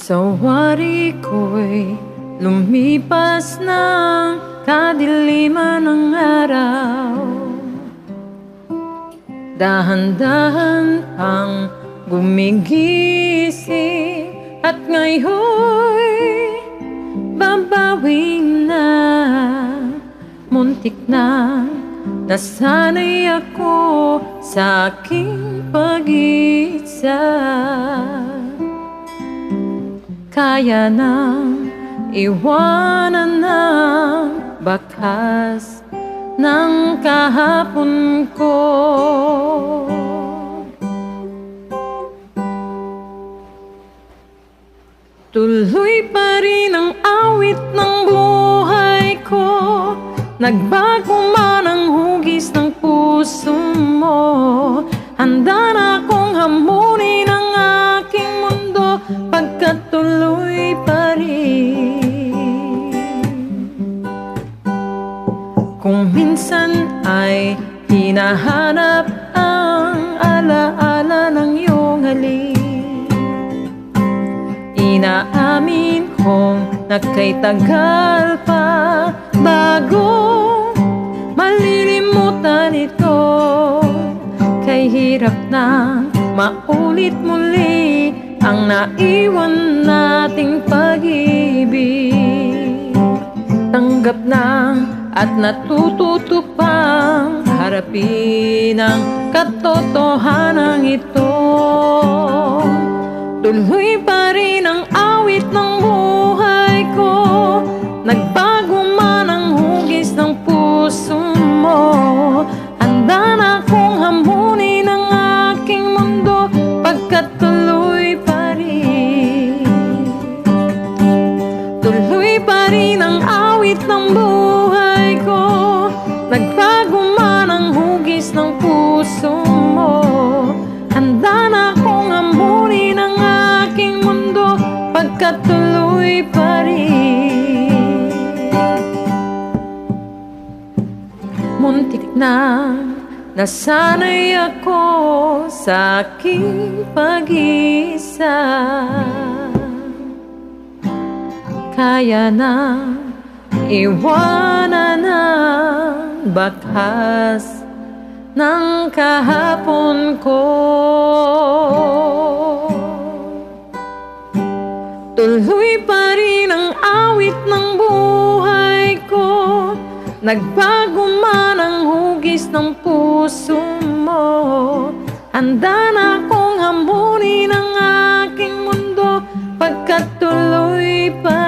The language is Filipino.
Sa wari ko'y lumipas ng kadiliman ng araw. Dahan-dahan pang gumigising at ngayon'y babawing na. Muntik na nasanay ako sa aking pag-iisa. Kaya nang iwanan ng bakas ng kahapon ko. Tuloy pa rin ang awit ng buhay ko. Nagbago man ang hugis ng puso mo. Handa na akong hamunin ang aking mundo pagkat tuloy pa rin. Kung minsan ay hinahanap ang alaala ng iyong halik, inaamin kong naka'y-tagal pa bago malilimutan ito. Kay hirap na maulit muli ang naiwan nating pag-ibig. Tanggap na at natututo pang harapin ang katotohanan ito. Tuloy pa rin ang awit ng buhay ko. Nagbago man ang hugis ng puso mo. Handa na akong hamunin ang aking mundo pagkat tuloy pa rin. Tuloy pa rin ang awit ng buhay ko. Nagbago man ang hugis ng puso mo. Handa na akong hamunin ang aking mundo pagkat tuloy pa rin. Muntik na nasanay ako sa aking pag-iisa. Kaya na iwanan ang bakas ng kahapon ko. Tuloy pa rin ang awit ng buhay ko. Nagbago man ang hugis ng puso mo. Handa na akong hamunin ang aking mundo pagkat tuloy pa